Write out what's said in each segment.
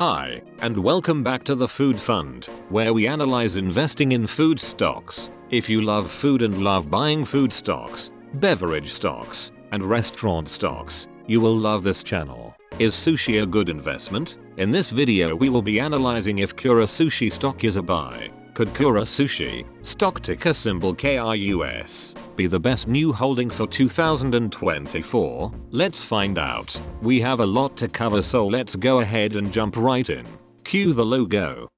Hi, and welcome back to the Food Fund, where we analyze investing in food stocks. If you love food and love buying food stocks, beverage stocks, and restaurant stocks, you will love this channel. Is sushi a good investment? In this video we will be analyzing if Kura Sushi stock is a buy. Could Kura Sushi, stock ticker symbol KRUS, be the best new holding for 2024? Let's find out. We have a lot to cover, so let's go ahead and jump right in. Cue the logo.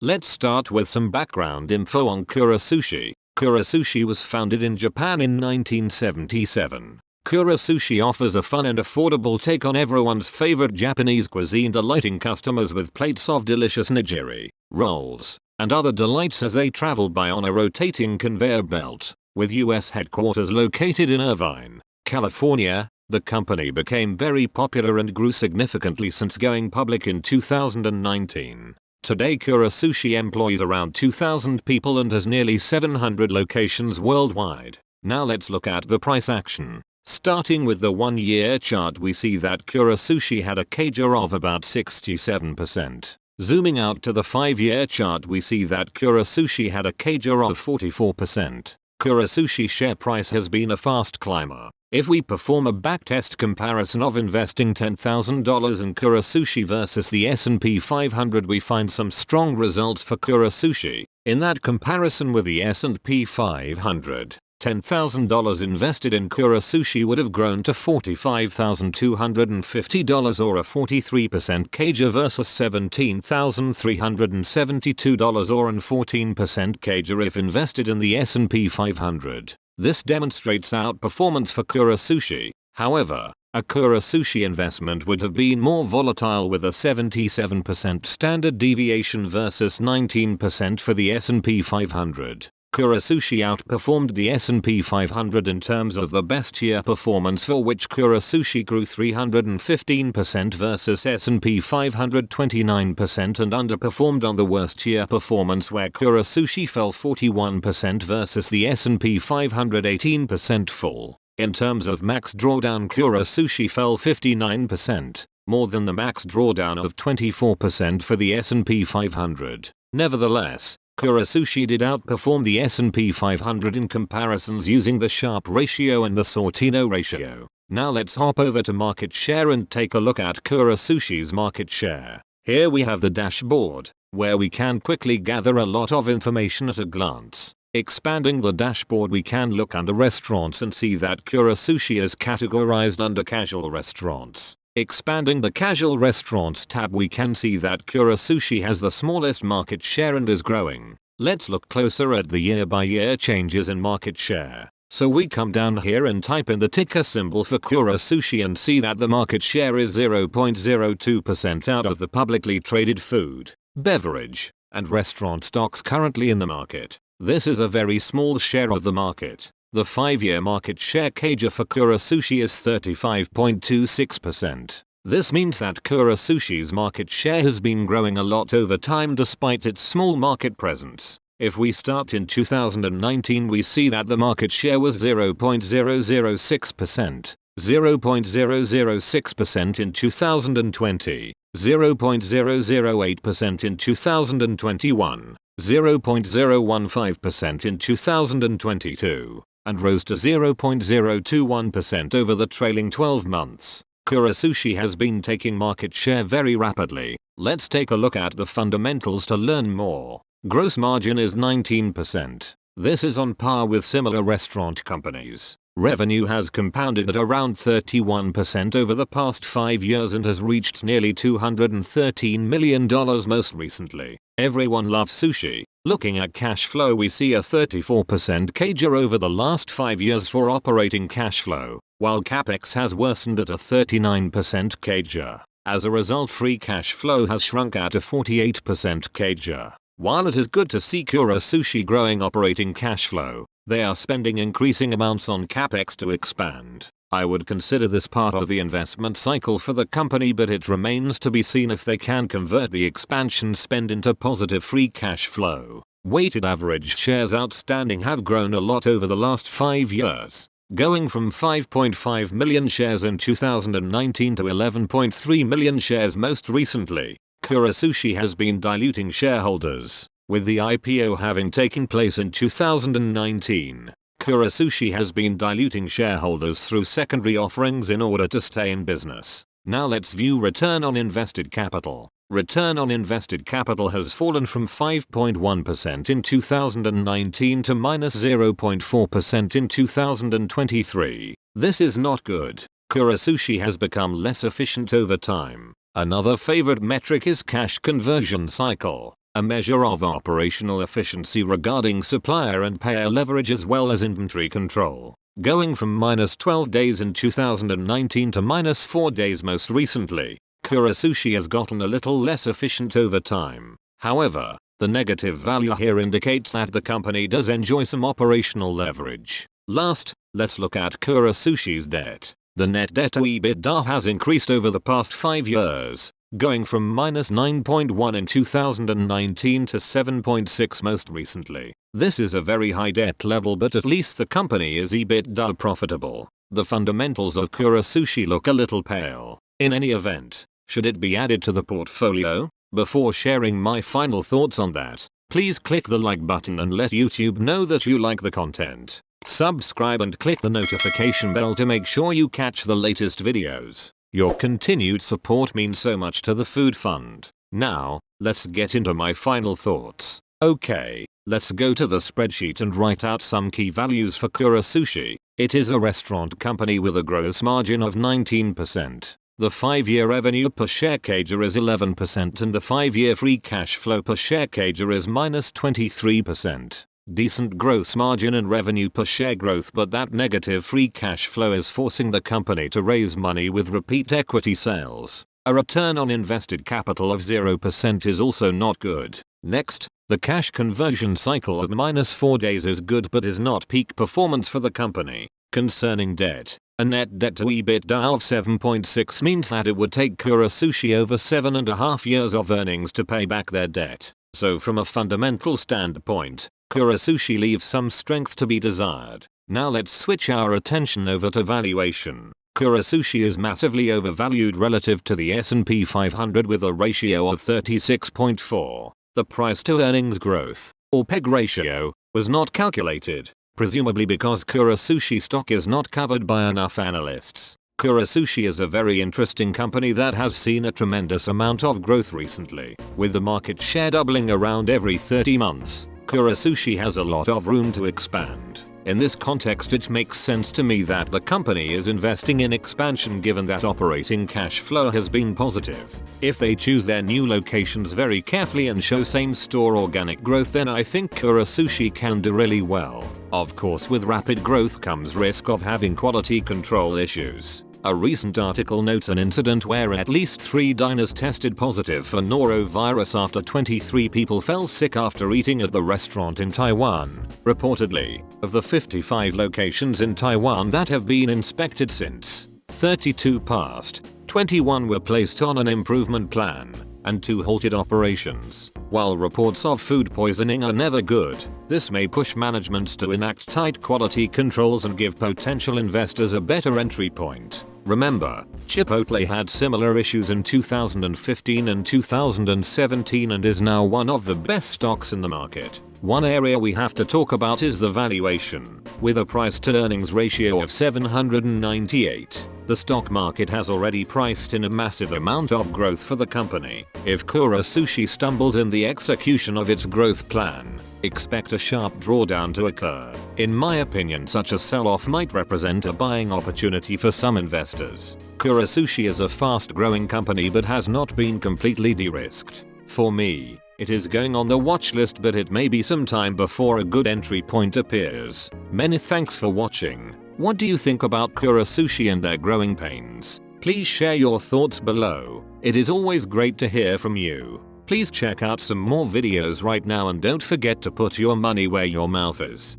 Let's start with some background info on Kura Sushi. Kura Sushi was founded in Japan in 1977. Kura Sushi offers a fun and affordable take on everyone's favorite Japanese cuisine, delighting customers with plates of delicious nigiri, rolls, and other delights as they travel by on a rotating conveyor belt. With US headquarters located in Irvine, California, the company became very popular and grew significantly since going public in 2019. Today Kura Sushi employs around 2,000 people and has nearly 700 locations worldwide. Now let's look at the price action. Starting with the 1-year chart, we see that Kura Sushi had a CAGR of about 67%. Zooming out to the 5-year chart, we see that Kura Sushi had a CAGR of 44%. Kura Sushi share price has been a fast climber. If we perform a backtest comparison of investing $10,000 in Kura Sushi versus the S&P 500, we find some strong results for Kura Sushi. In that comparison with the S&P 500, $10,000 invested in Kura Sushi would have grown to $45,250 or a 43% CAGR versus $17,372 or an 14% CAGR if invested in the S&P 500. This demonstrates outperformance for Kura Sushi. However, a Kura Sushi investment would have been more volatile with a 77% standard deviation versus 19% for the S&P 500. Kura Sushi outperformed the S&P 500 in terms of the best year performance, for which Kura Sushi grew 315% versus S&P 500 29%, and underperformed on the worst year performance where Kura Sushi fell 41% versus the S&P 500 18% fall. In terms of max drawdown, Kura Sushi fell 59%, more than the max drawdown of 24% for the S&P 500. Nevertheless, Kura Sushi did outperform the S&P 500 in comparisons using the Sharpe ratio and the Sortino ratio. Now let's hop over to market share and take a look at Kura Sushi's market share. Here we have the dashboard, where we can quickly gather a lot of information at a glance. Expanding the dashboard, we can look under restaurants and see that Kura Sushi is categorized under casual restaurants. Expanding the casual restaurants tab, we can see that Kura Sushi has the smallest market share and is growing. Let's look closer at the year-by-year changes in market share. So we come down here and type in the ticker symbol for Kura Sushi and see that the market share is 0.02% out of the publicly traded food, beverage, and restaurant stocks currently in the market. This is a very small share of the market. The 5-year market share CAGR for Kura Sushi is 35.26%. This means that Kura Sushi's market share has been growing a lot over time despite its small market presence. If we start in 2019, we see that the market share was 0.006%, 0.006% in 2020, 0.008% in 2021, 0.015% in 2022. And rose to 0.021% over the trailing 12 months. Kura Sushi has been taking market share very rapidly. Let's take a look at the fundamentals to learn more. Gross margin is 19%. This is on par with similar restaurant companies. Revenue has compounded at around 31% over the past 5 years and has reached nearly $213 million most recently. Everyone loves sushi. Looking at cash flow, we see a 34% CAGR over the last 5 years for operating cash flow, while capex has worsened at a 39% CAGR. As a result, free cash flow has shrunk at a 48% CAGR. While it is good to see Kura Sushi growing operating cash flow, they are spending increasing amounts on capex to expand. I would consider this part of the investment cycle for the company, but it remains to be seen if they can convert the expansion spend into positive free cash flow. Weighted average shares outstanding have grown a lot over the last 5 years. going from 5.5 million shares in 2019 to 11.3 million shares most recently. Kura Sushi has been diluting shareholders, with the IPO having taken place in 2019. Kura Sushi has been diluting shareholders through secondary offerings in order to stay in business. Now let's view return on invested capital. Return on invested capital has fallen from 5.1% in 2019 to -0.4% in 2023. This is not good. Kura Sushi has become less efficient over time. Another favorite metric is cash conversion cycle, a measure of operational efficiency regarding supplier and payer leverage as well as inventory control. Going from -12 days in 2019 to -4 days most recently, Kura Sushi has gotten a little less efficient over time. However, the negative value here indicates that the company does enjoy some operational leverage. Last, let's look at Kura Sushi's debt. The net debt to EBITDA has increased over the past 5 years, going from -9.1 in 2019 to 7.6 most recently. This is a very high debt level, but at least the company is EBITDA profitable. The fundamentals of Kura Sushi look a little pale. In any event, should it be added to the portfolio? Before sharing my final thoughts on that, please click the like button and let YouTube know that you like the content. Subscribe and click the notification bell to make sure you catch the latest videos. Your continued support means so much to the Food Fund. Now, let's get into my final thoughts. Okay, let's go to the spreadsheet and write out some key values for Kura Sushi. It is a restaurant company with a gross margin of 19%. The 5-year revenue per share CAGR is 11% and the 5-year free cash flow per share CAGR is -23%. Decent gross margin and revenue per share growth, but that negative free cash flow is forcing the company to raise money with repeat equity sales. A return on invested capital of 0% is also not good. Next, the cash conversion cycle of -4 days is good but is not peak performance for the company. Concerning debt, a net debt to EBITDA of 7.6 means that it would take Kura Sushi over 7.5 years of earnings to pay back their debt. So from a fundamental standpoint, Kura Sushi leaves some strength to be desired. Now let's switch our attention over to valuation. Kura Sushi is massively overvalued relative to the S&P 500 with a ratio of 36.4. The price to earnings growth, or PEG ratio, was not calculated, presumably because Kura Sushi stock is not covered by enough analysts. Kura Sushi is a very interesting company that has seen a tremendous amount of growth recently, with the market share doubling around every 30 months. Kura Sushi has a lot of room to expand. In this context, it makes sense to me that the company is investing in expansion given that operating cash flow has been positive. If they choose their new locations very carefully and show same-store organic growth, then I think Kura Sushi can do really well. Of course, with rapid growth comes risk of having quality control issues. A recent article notes an incident where at least 3 diners tested positive for norovirus after 23 people fell sick after eating at the restaurant in Taiwan. Reportedly, of the 55 locations in Taiwan that have been inspected since, 32 passed, 21 were placed on an improvement plan, and 2 halted operations. While reports of food poisoning are never good, this may push managements to enact tight quality controls and give potential investors a better entry point. Remember, Chipotle had similar issues in 2015 and 2017 and is now one of the best stocks in the market. One area we have to talk about is the valuation. With a price to earnings ratio of 798, the stock market has already priced in a massive amount of growth for the company. If Kura Sushi stumbles in the execution of its growth plan, expect a sharp drawdown to occur. In my opinion, such a sell-off might represent a buying opportunity for some investors. Kura Sushi is a fast-growing company but has not been completely de-risked. For me, it is going on the watch list, but it may be some time before a good entry point appears. Many thanks for watching. What do you think about Kura Sushi and their growing pains? Please share your thoughts below. It is always great to hear from you. Please check out some more videos right now and don't forget to put your money where your mouth is.